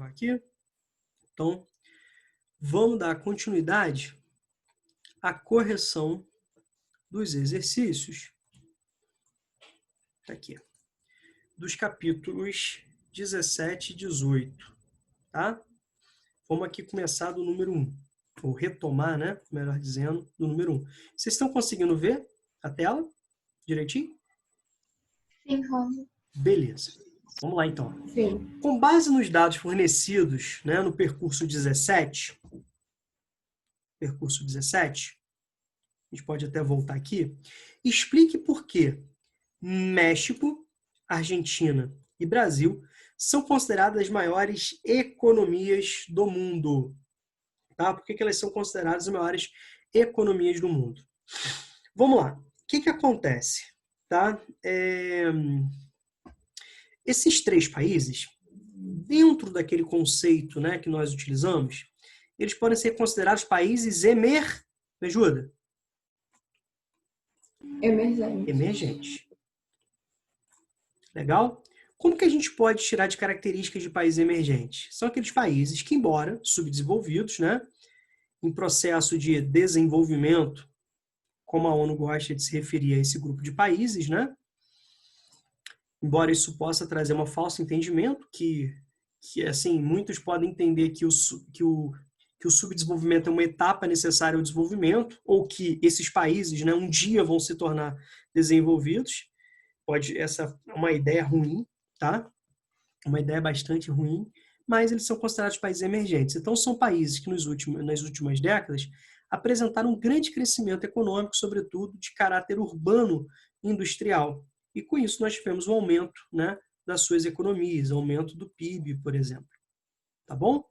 salvar aqui. Então, vamos dar continuidade à correção dos exercícios. Tá aqui. Dos capítulos 17 e 18. Tá? Vamos aqui começar do número 1. Ou retomar, né? Melhor dizendo, do número 1. Vocês estão conseguindo ver a tela direitinho? Sim, Rosa. Beleza. Vamos lá, então. Sim. Com base nos dados fornecidos, né, no percurso 17, a gente pode até voltar aqui, explique por que México, Argentina e Brasil são consideradas as maiores economias do mundo. Tá? Por que elas são consideradas as maiores economias do mundo? Vamos lá. O que acontece? Tá? Esses três países, dentro daquele conceito, né, que nós utilizamos, eles podem ser considerados países me ajuda? Emergentes. Legal? Como que a gente pode tirar de características de países emergentes? São aqueles países que, embora subdesenvolvidos, né, em processo de desenvolvimento, como a ONU gosta de se referir a esse grupo de países, né, embora isso possa trazer um falso entendimento, que assim, muitos podem entender que o subdesenvolvimento é uma etapa necessária ao desenvolvimento, ou que esses países, né, um dia vão se tornar desenvolvidos. Essa é uma ideia ruim, tá? Uma ideia bastante ruim, mas eles são considerados países emergentes. Então, são países que nas últimas décadas apresentaram um grande crescimento econômico, sobretudo de caráter urbano e industrial. E com isso nós tivemos um aumento, né, das suas economias, aumento do PIB, por exemplo. Tá bom?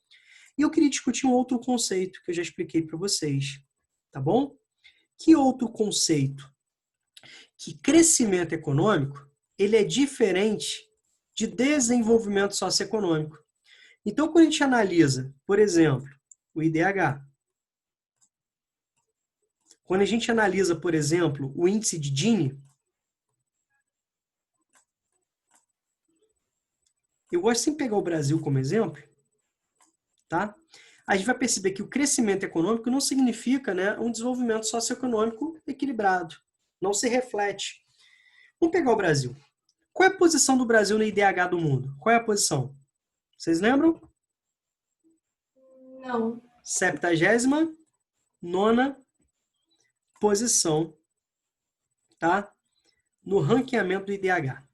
E eu queria discutir um outro conceito que eu já expliquei para vocês. Tá bom? Que outro conceito? Que crescimento econômico, ele é diferente de desenvolvimento socioeconômico. Então, quando a gente analisa, por exemplo, o IDH, quando a gente analisa, por exemplo, o índice de Gini, eu gosto sempre de pegar o Brasil como exemplo, tá? A gente vai perceber que o crescimento econômico não significa, né, um desenvolvimento socioeconômico equilibrado. Não se reflete. Vamos pegar o Brasil. Qual é a posição do Brasil no IDH do mundo? Qual é a posição? Vocês lembram? Não. 79ª posição, tá? No ranqueamento do IDH.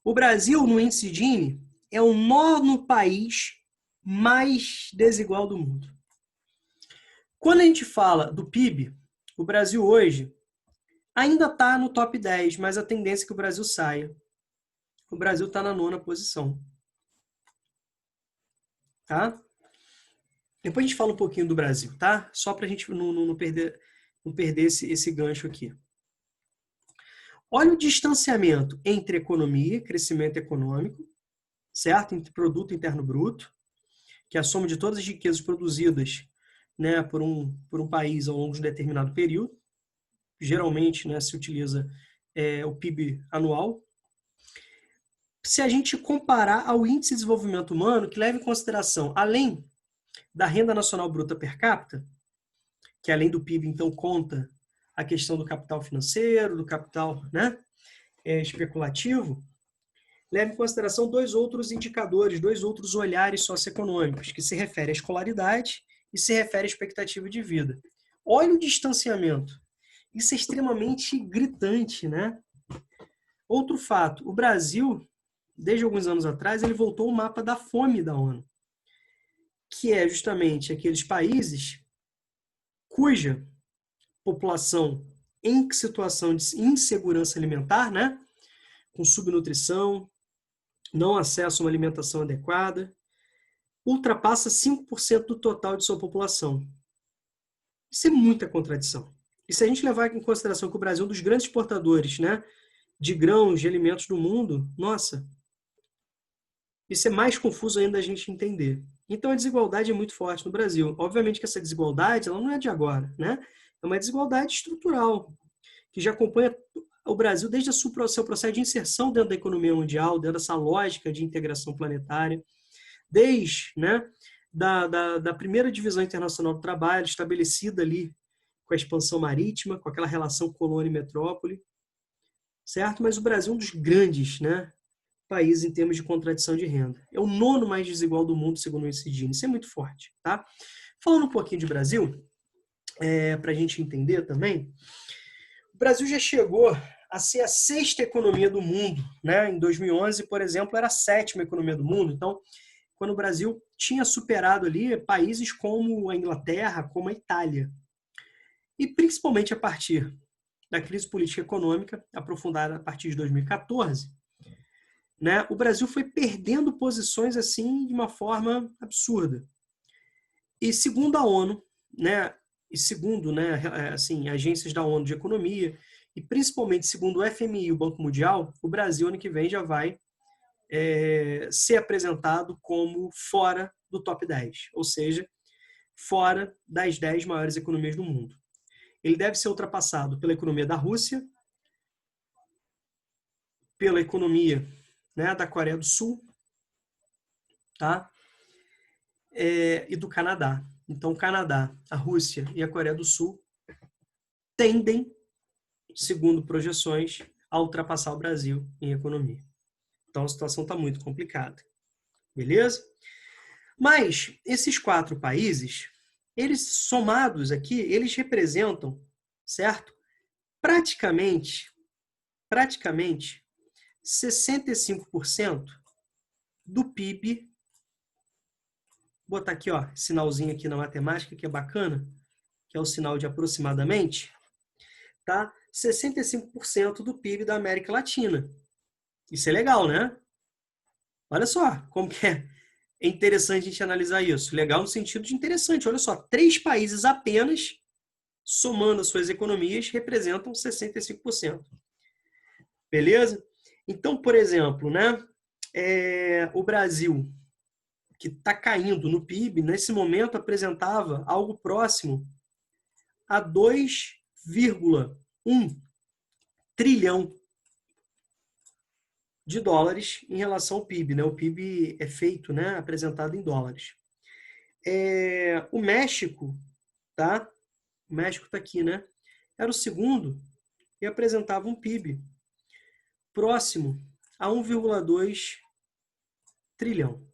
O Brasil, no índice Gini, é o nono país mais desigual do mundo. Quando a gente fala do PIB, o Brasil hoje ainda está no top 10, mas a tendência é que o Brasil saia. O Brasil está na 9ª posição. Tá? Depois a gente fala um pouquinho do Brasil, tá? Só para a gente não perder esse gancho aqui. Olha o distanciamento entre economia, crescimento econômico, certo? Entre produto interno bruto, que é a soma de todas as riquezas produzidas, né, por um país ao longo de um determinado período. Geralmente, né, se utiliza o PIB anual. Se a gente comparar ao índice de desenvolvimento humano, que leva em consideração, além da renda nacional bruta per capita, que além do PIB, então, conta a questão do capital financeiro, do capital, né, especulativo, leva em consideração dois outros indicadores, dois outros olhares socioeconômicos, que se refere à escolaridade e se refere à expectativa de vida. Olha o distanciamento. Isso é extremamente gritante, né? Outro fato, o Brasil, desde alguns anos atrás, ele voltou ao mapa da fome da ONU, que é justamente aqueles países cuja população em situação de insegurança alimentar, né? Com subnutrição, não acesso a uma alimentação adequada, ultrapassa 5% do total de sua população. Isso é muita contradição. E se a gente levar em consideração que o Brasil é um dos grandes exportadores, né, de grãos, de alimentos do mundo, nossa, isso é mais confuso ainda a gente entender. Então a desigualdade é muito forte no Brasil. Obviamente que essa desigualdade ela não é de agora, né? É uma desigualdade estrutural, que já acompanha o Brasil desde o seu processo de inserção dentro da economia mundial, dentro dessa lógica de integração planetária. desde, né, da primeira divisão internacional do trabalho, estabelecida ali com a expansão marítima, com aquela relação colônia e metrópole, certo? Mas o Brasil é um dos grandes, né, países em termos de contradição de renda. É o nono mais desigual do mundo, segundo o Gini. Isso é muito forte, tá? Falando um pouquinho de Brasil, para a gente entender também, o Brasil já chegou a ser a sexta economia do mundo, né? Em 2011, por exemplo, era a sétima economia do mundo. Então, quando o Brasil tinha superado ali países como a Inglaterra, como a Itália. E principalmente a partir da crise política e econômica, aprofundada a partir de 2014, né, o Brasil foi perdendo posições assim de uma forma absurda. E segundo a ONU, né, e segundo, né, assim, agências da ONU de economia, e principalmente segundo o FMI e o Banco Mundial, o Brasil ano que vem já vai ser apresentado como fora do top 10, ou seja, fora das 10 maiores economias do mundo. Ele deve ser ultrapassado pela economia da Rússia, pela economia, né, da Coreia do Sul, tá? E do Canadá. Então, o Canadá, a Rússia e a Coreia do Sul tendem, segundo projeções, a ultrapassar o Brasil em economia. Então, a situação está muito complicada. Beleza? Mas, esses 4 países, eles somados aqui, eles representam, certo? Praticamente 65% do PIB. Vou botar aqui, ó, sinalzinho aqui na matemática, que é bacana, que é o sinal de aproximadamente, tá? 65% do PIB da América Latina. Isso é legal, né? Olha só como que é interessante a gente analisar isso. Legal no sentido de interessante. Olha só, 3 países apenas, somando as suas economias, representam 65%. Beleza? Então, por exemplo, né, o Brasil, que está caindo no PIB, nesse momento apresentava algo próximo a 2,1 trilhão de dólares em relação ao PIB. Né? O PIB é feito, né, apresentado em dólares. O México, tá? O México está aqui, né? Era o segundo e apresentava um PIB próximo a 1,2 trilhão.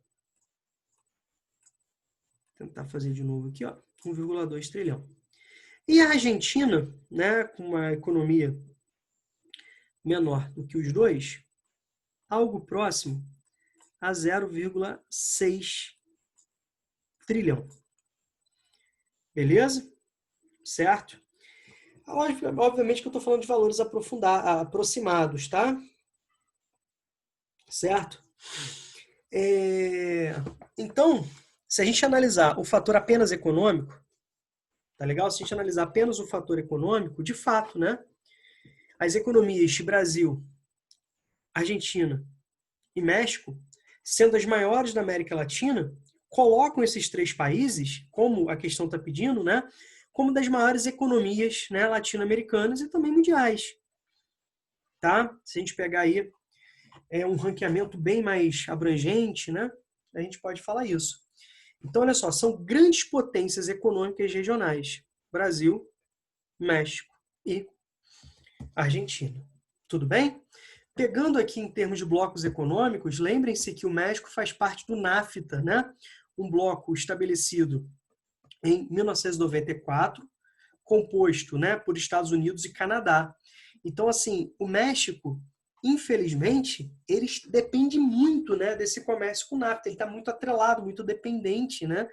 Vou tentar fazer de novo aqui, ó. 1,2 trilhão. E a Argentina, né, com uma economia menor do que os dois, algo próximo a 0,6 trilhão. Beleza? Certo? Obviamente que eu estou falando de valores aproximados, tá? Certo? Então, se a gente analisar o fator apenas econômico, tá legal? Se a gente analisar apenas o fator econômico, de fato, né? As economias de Brasil, Argentina e México, sendo as maiores da América Latina, colocam esses 3 países, como a questão está pedindo, né, como das maiores economias, né, latino-americanas e também mundiais. Tá? Se a gente pegar aí um ranqueamento bem mais abrangente, né, a gente pode falar isso. Então, olha só, são grandes potências econômicas regionais. Brasil, México e Argentina. Tudo bem? Pegando aqui em termos de blocos econômicos, lembrem-se que o México faz parte do NAFTA, né? Um bloco estabelecido em 1994, composto, né, por Estados Unidos e Canadá. Então, assim, o México, infelizmente, ele depende muito, né, desse comércio com o NAFTA. Ele está muito atrelado, muito dependente, né?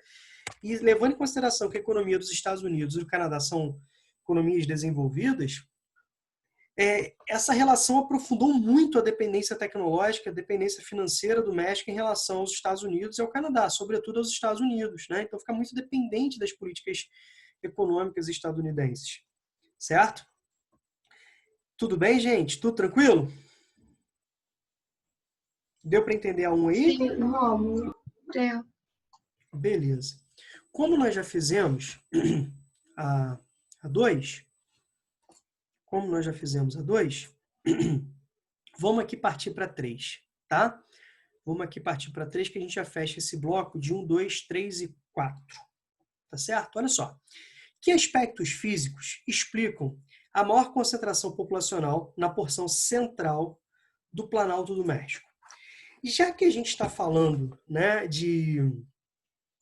E levando em consideração que a economia dos Estados Unidos e do Canadá são economias desenvolvidas, essa relação aprofundou muito a dependência tecnológica, a dependência financeira do México em relação aos Estados Unidos e ao Canadá, sobretudo aos Estados Unidos, né? Então fica muito dependente das políticas econômicas estadunidenses, certo? Tudo bem, gente? Tudo tranquilo? Deu para entender a 1 aí? Sim, Rômulo. Deu. Beleza. Como nós já fizemos a 2, vamos aqui partir para 3, tá? Vamos aqui partir para 3, que a gente já fecha esse bloco de 1, 2, 3 e 4. Tá certo? Olha só. Que aspectos físicos explicam a maior concentração populacional na porção central do Planalto do México? Já que a gente está falando, né, de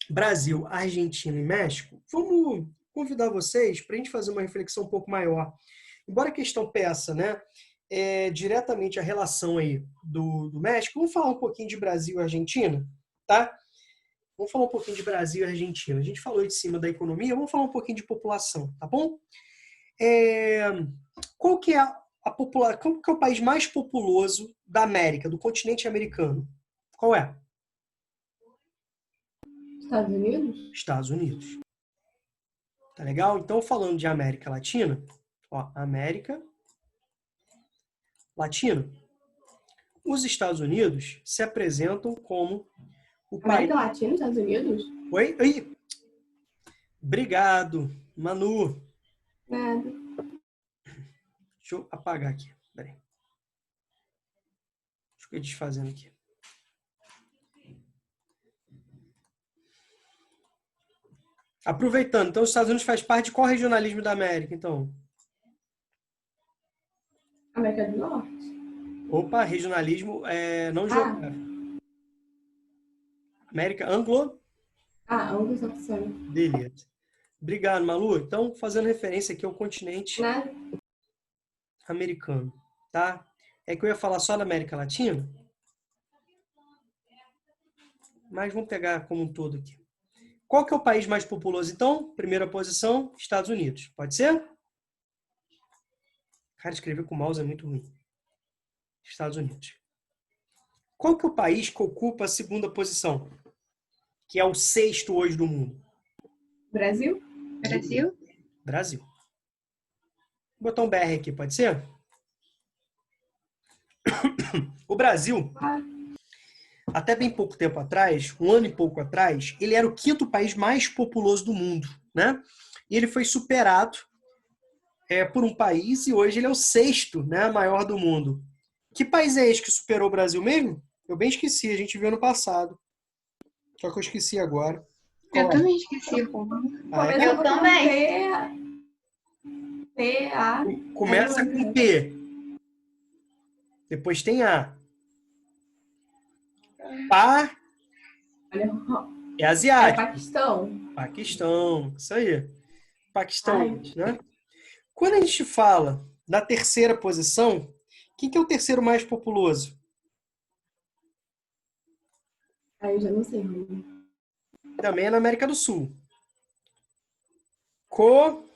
Brasil, Argentina e México, vamos convidar vocês para a gente fazer uma reflexão um pouco maior. Embora a questão peça, né, diretamente a relação aí do México, vamos falar um pouquinho de Brasil e Argentina, tá? Vamos falar um pouquinho de Brasil e Argentina. A gente falou de cima da economia, vamos falar um pouquinho de população, tá bom? Qual que é qual que é o país mais populoso da América, do continente americano? Qual é? Estados Unidos? Estados Unidos. Tá legal? Então, falando de América Latina, ó, América Latina. Os Estados Unidos se apresentam como o país... América Latina, Estados Unidos? Oi? Oi? Obrigado, Manu. Nada. Deixa eu apagar aqui. Peraí. Deixa eu ir desfazendo aqui. Aproveitando, então os Estados Unidos faz parte de qual regionalismo da América, então? América do Norte? Opa, regionalismo não geográfico. América anglo? Anglo-saxônica. Beleza. Obrigado, Malu. Então, fazendo referência aqui ao continente Nada. americano, tá? É que eu ia falar só da América Latina, mas vamos pegar como um todo aqui. Qual que é o país mais populoso, então? Primeira posição, Estados Unidos. Pode ser? Cara, escrever com mouse é muito ruim. Estados Unidos. Qual que é o país que ocupa a segunda posição? Que é o 6º hoje do mundo? Brasil? Brasil? Brasil. Vou botar um BR aqui, pode ser? O Brasil, até bem pouco tempo atrás, um ano e pouco atrás, ele era o 5º país mais populoso do mundo, né? E ele foi superado por um país e hoje ele é o 6º, né, maior do mundo. Que país é esse que superou o Brasil mesmo? Eu bem esqueci, a gente viu ano passado. Só que eu esqueci agora. Eu também esqueci o Eu também. P-A. Começa com P. Depois tem A. Pá é asiático. Paquistão. Paquistão, isso aí. Paquistão, né? Quando a gente fala da terceira posição, quem que é o terceiro mais populoso? Aí eu já não sei. Também é na América do Sul. Colômbia.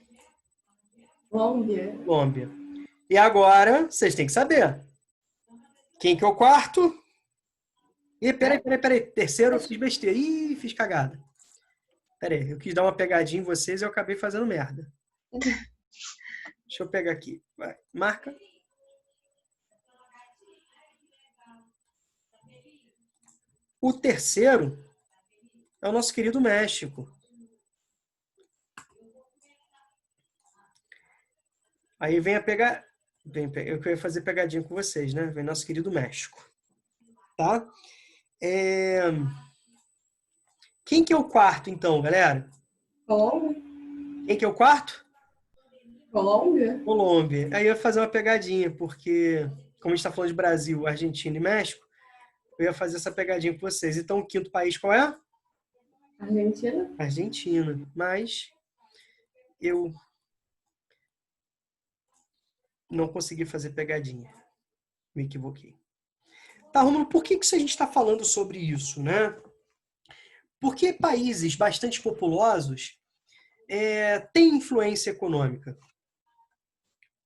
E agora, vocês têm que saber. Quem que é o quarto? Ih, peraí. Terceiro, eu fiz besteira. Ih, fiz cagada. Peraí, eu quis dar uma pegadinha em vocês e eu acabei fazendo merda. Deixa eu pegar aqui. Vai, marca. O terceiro é o nosso querido México. Aí vem a pegar... Eu queria fazer pegadinha com vocês, né? Vem nosso querido México. Tá? Quem que é o quarto, então, galera? Colômbia. Quem que é o quarto? Colômbia. Aí eu ia fazer uma pegadinha, porque, como a gente está falando de Brasil, Argentina e México, eu ia fazer essa pegadinha com vocês. Então, o 5º país qual é? Argentina. Argentina. Mas eu não consegui fazer pegadinha. Me equivoquei. Tá, Romulo, por que a gente está falando sobre isso, né? Porque países bastante populosos têm influência econômica.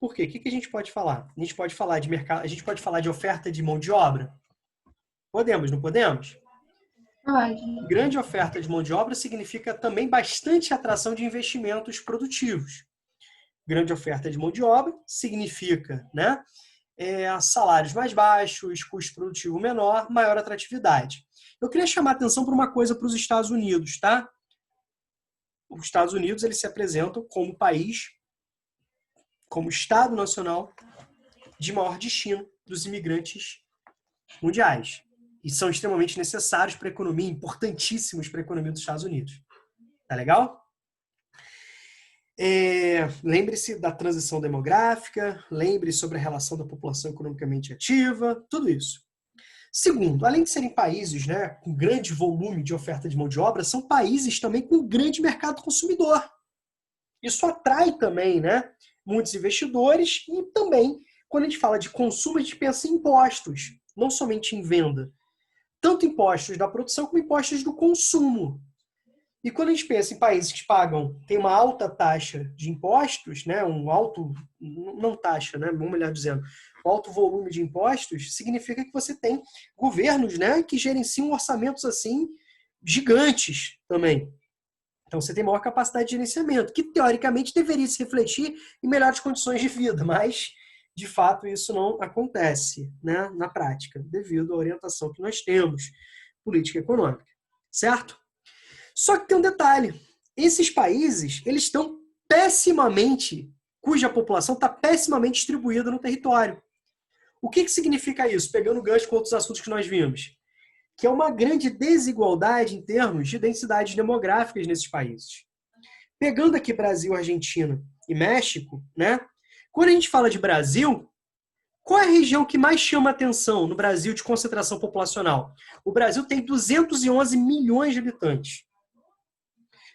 Por quê? O que a gente pode falar? A gente pode falar de mercado, a gente pode falar de oferta de mão de obra? Podemos, não podemos? Pode. Grande oferta de mão de obra significa também bastante atração de investimentos produtivos. Grande oferta de mão de obra significa, né, salários mais baixos, custo produtivo menor, maior atratividade. Eu queria chamar a atenção para uma coisa para os Estados Unidos, tá? Os Estados Unidos, eles se apresentam como país, como Estado nacional de maior destino dos imigrantes mundiais. e são extremamente necessários para a economia, importantíssimos para a economia dos Estados Unidos. Tá legal? Lembre-se da transição demográfica, lembre-se sobre a relação da população economicamente ativa, tudo isso. Segundo, além de serem países, né, com grande volume de oferta de mão de obra, são países também com grande mercado consumidor. Isso atrai também, né, muitos investidores e também, quando a gente fala de consumo, a gente pensa em impostos, não somente em venda. Tanto impostos da produção como impostos do consumo. E quando a gente pensa em países que têm uma alta taxa de impostos, né, não taxa, né, vamos melhor dizendo, um alto volume de impostos, significa que você tem governos, né, que gerenciam orçamentos assim gigantes também. Então você tem maior capacidade de gerenciamento, que teoricamente deveria se refletir em melhores condições de vida, mas de fato isso não acontece, né, na prática, devido à orientação que nós temos, política econômica, certo? Só que tem um detalhe, esses países, eles estão cuja população está pessimamente distribuída no território. O que significa isso? Pegando o gancho com outros assuntos que nós vimos. Que é uma grande desigualdade em termos de densidades demográficas nesses países. Pegando aqui Brasil, Argentina e México, né? Quando a gente fala de Brasil, qual é a região que mais chama atenção no Brasil de concentração populacional? O Brasil tem 211 milhões de habitantes.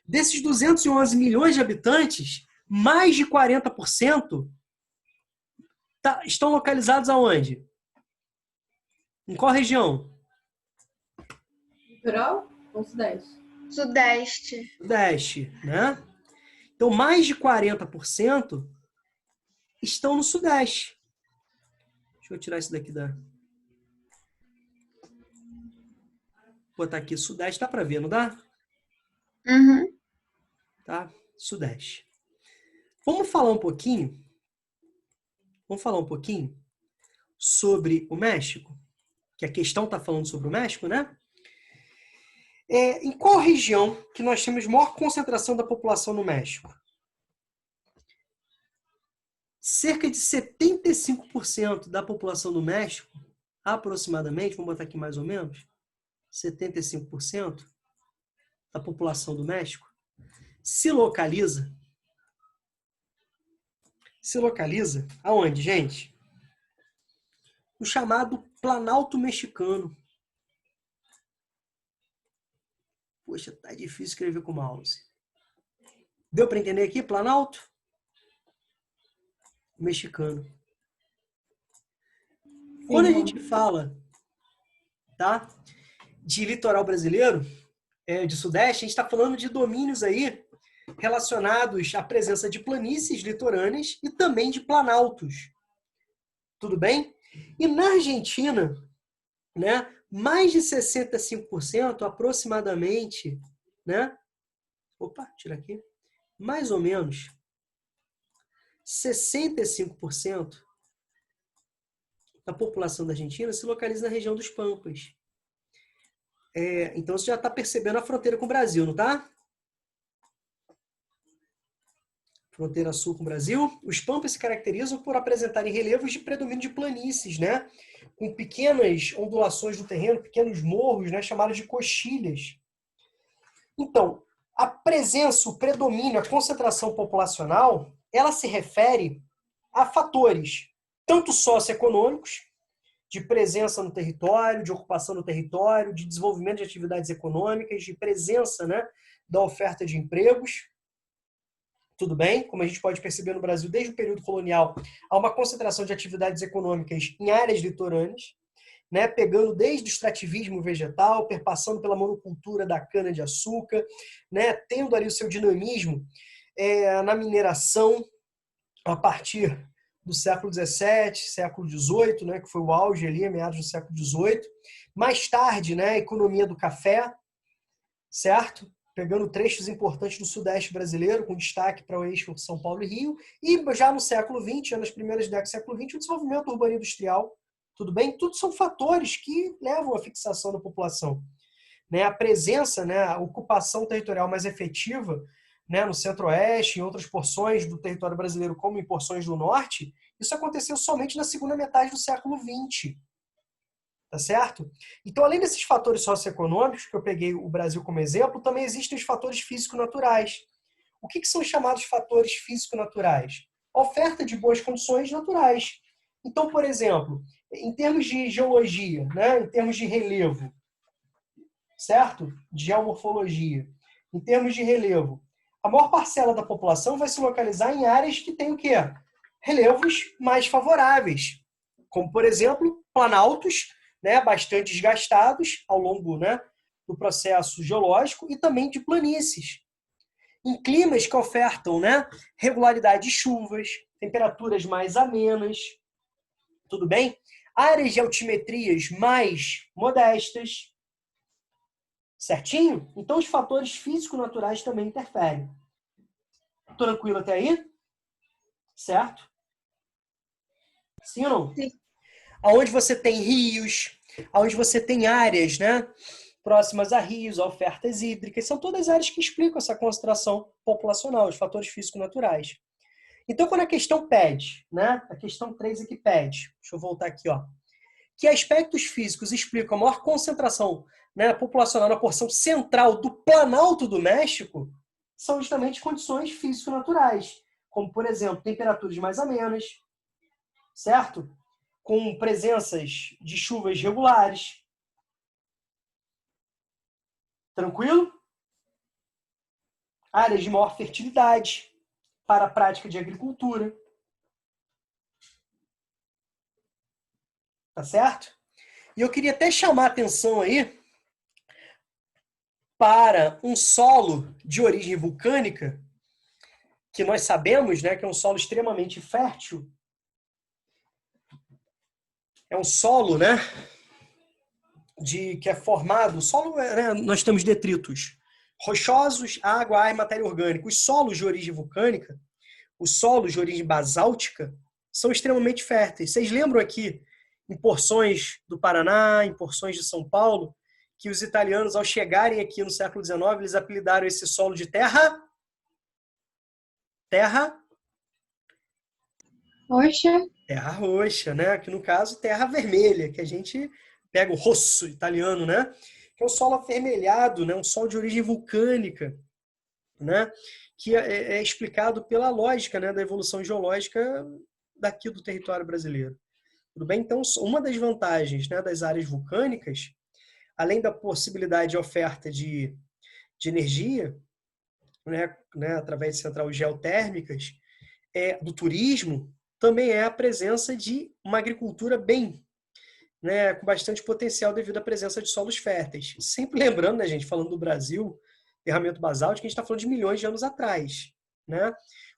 Desses 211 milhões de habitantes, mais de 40% estão localizados aonde? Em qual região? Litoral ou Sudeste? Sudeste. Sudeste, né? Então, mais de 40% estão no Sudeste. Deixa eu tirar isso daqui da... Vou botar aqui Sudeste, dá para ver, não dá? Uhum. Tá? Sudeste. Vamos falar um pouquinho sobre o México, que a questão está falando sobre o México, né? Em qual região que nós temos maior concentração da população no México? Cerca de 75% da população do México, aproximadamente, vamos botar aqui mais ou menos, 75% da população do México, se localiza aonde, gente? No chamado Planalto Mexicano. Poxa, tá difícil escrever com o mouse. Deu para entender aqui? Planalto Mexicano. Quando a gente fala, tá, de litoral brasileiro, de Sudeste, a gente está falando de domínios aí relacionados à presença de planícies litorâneas e também de planaltos. Tudo bem? E na Argentina, né, mais de 65% aproximadamente, né? Opa, tira aqui. Mais ou menos 65% da população da Argentina se localiza na região dos Pampas. Então você já está percebendo a fronteira com o Brasil, não tá? Fronteira sul com o Brasil. Os Pampas se caracterizam por apresentarem relevos de predomínio de planícies, né? Com pequenas ondulações do terreno, pequenos morros, né? Chamados de coxilhas. Então, a presença, o predomínio, a concentração populacional, ela se refere a fatores tanto socioeconômicos, de presença no território, de ocupação no território, de desenvolvimento de atividades econômicas, de presença, né, da oferta de empregos. Tudo bem? Como a gente pode perceber no Brasil, desde o período colonial, há uma concentração de atividades econômicas em áreas litorâneas, né, pegando desde o extrativismo vegetal, perpassando pela monocultura da cana-de-açúcar, né, tendo ali o seu dinamismo na mineração a partir do século XVII, século XVIII, né, que foi o auge ali, meados do século XVIII. Mais tarde, né, a economia do café, certo? Pegando trechos importantes do Sudeste brasileiro, com destaque para o eixo São Paulo e Rio. E já no século XX, já nas primeiras décadas do século XX, o desenvolvimento urbano industrial. Tudo bem? Tudo são fatores que levam à fixação da população. Né? A presença, né, a ocupação territorial mais efetiva, né, no Centro-Oeste, em outras porções do território brasileiro, como em porções do Norte, isso aconteceu somente na segunda metade do século XX. Tá certo? Então, além desses fatores socioeconômicos, que eu peguei o Brasil como exemplo, também existem os fatores físico-naturais. O que são os chamados fatores físico-naturais? A oferta de boas condições naturais. Então, por exemplo, em termos de geologia, né, em termos de relevo, certo? De geomorfologia, em termos de relevo, a maior parcela da população vai se localizar em áreas que têm o quê? Relevos mais favoráveis, como, por exemplo, planaltos, né, bastante desgastados ao longo, né, do processo geológico, e também de planícies. Em climas que ofertam, né, regularidade de chuvas, temperaturas mais amenas, tudo bem? Áreas de altimetrias mais modestas, certinho? Então, os fatores físico-naturais também interferem. Tranquilo até aí? Certo? Sim ou não? Sim. Onde você tem rios, onde você tem áreas, né, próximas a rios, a ofertas hídricas, são todas áreas que explicam essa concentração populacional, os fatores físico-naturais. Então, quando a questão pede, né, a questão 3 aqui pede, deixa eu voltar aqui, ó, que aspectos físicos explicam a maior concentração, né, populacional na porção central do Planalto do México, são justamente condições físico-naturais, como, por exemplo, temperaturas mais amenas, certo? Com presenças de chuvas regulares. Tranquilo? Áreas de maior fertilidade para a prática de agricultura. Tá certo? E eu queria até chamar a atenção aí para um solo de origem vulcânica, que nós sabemos, né, que é um solo extremamente fértil. É um solo, né, que é formado, solo, né, nós temos detritos rochosos, água, ar e matéria orgânica. Os solos de origem vulcânica, os solos de origem basáltica, são extremamente férteis. Vocês lembram aqui, em porções do Paraná, em porções de São Paulo, que os italianos, ao chegarem aqui no século XIX, eles apelidaram esse solo de terra? Poxa. Terra roxa, né? Que no caso, terra vermelha, que a gente pega o rosso italiano, né? Que é um solo avermelhado, né? Um solo de origem vulcânica, né? Que é explicado pela lógica, né, da evolução geológica daqui do território brasileiro. Tudo bem? Então, uma das vantagens, né, das áreas vulcânicas, além da possibilidade de oferta de energia, né, através de centrais geotérmicas, do turismo, também é a presença de uma agricultura né, com bastante potencial devido à presença de solos férteis. Sempre lembrando, né, gente, falando do Brasil, derramamento basáltico, que a gente está falando de milhões de anos atrás. Né?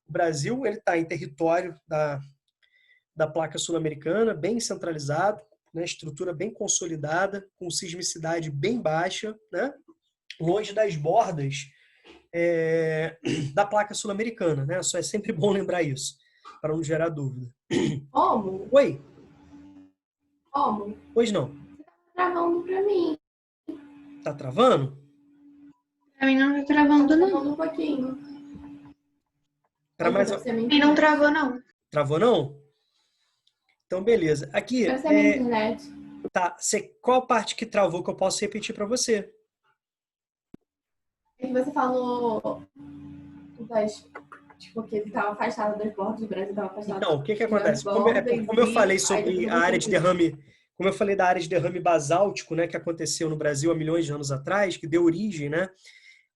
O Brasil está em território da placa sul-americana, bem centralizado, né, estrutura bem consolidada, com sismicidade bem baixa, né, longe das bordas da placa sul-americana. Né? Só é sempre bom lembrar isso, para não gerar dúvida. Como? Oi? Como? Pois não. Tá travando pra mim. Tá travando? Pra mim não tá travando, Tá não. travando um pouquinho. Para mais... Deve ser minha E não internet. travou, não. Travou, não? Então, beleza. Aqui, Deve ser minha internet. tá. Qual parte que travou que eu posso repetir para você? É que você falou das... Tipo, que ele estava afastado das bordas, o Brasil estava afastado Então, o que das acontece? Como eu falei sobre a área de derrame, como eu falei da área de derrame basáltico, né, que aconteceu no Brasil há milhões de anos atrás, que deu origem, né,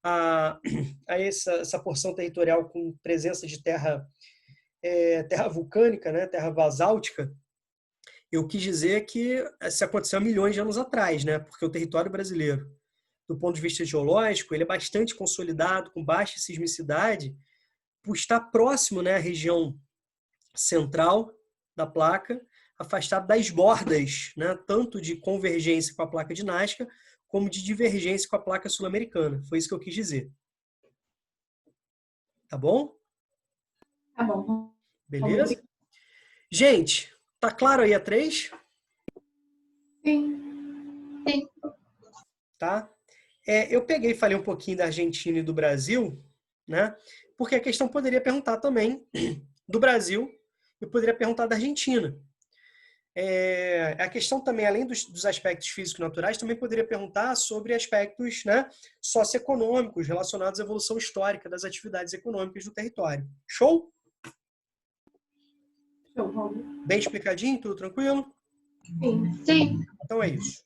a essa porção territorial com presença de terra vulcânica, né, terra basáltica, eu quis dizer que isso aconteceu há milhões de anos atrás, né, porque o território brasileiro, do ponto de vista geológico, ele é bastante consolidado, com baixa sismicidade, por estar próximo, né, à região central da placa, afastado das bordas, né, tanto de convergência com a placa de Nazca, como de divergência com a placa sul-americana. Foi isso que eu quis dizer. Tá bom? Tá bom. Beleza? Gente, tá claro aí a 3? Sim. Sim. Tá? Eu peguei e falei um pouquinho da Argentina e do Brasil, né? Porque a questão poderia perguntar também do Brasil e poderia perguntar da Argentina. A questão também, além dos aspectos físicos naturais, também poderia perguntar sobre aspectos, né, socioeconômicos relacionados à evolução histórica das atividades econômicas do território. Show? Show, Paulo. Bem explicadinho? Tudo tranquilo? Sim. Sim. Então é isso.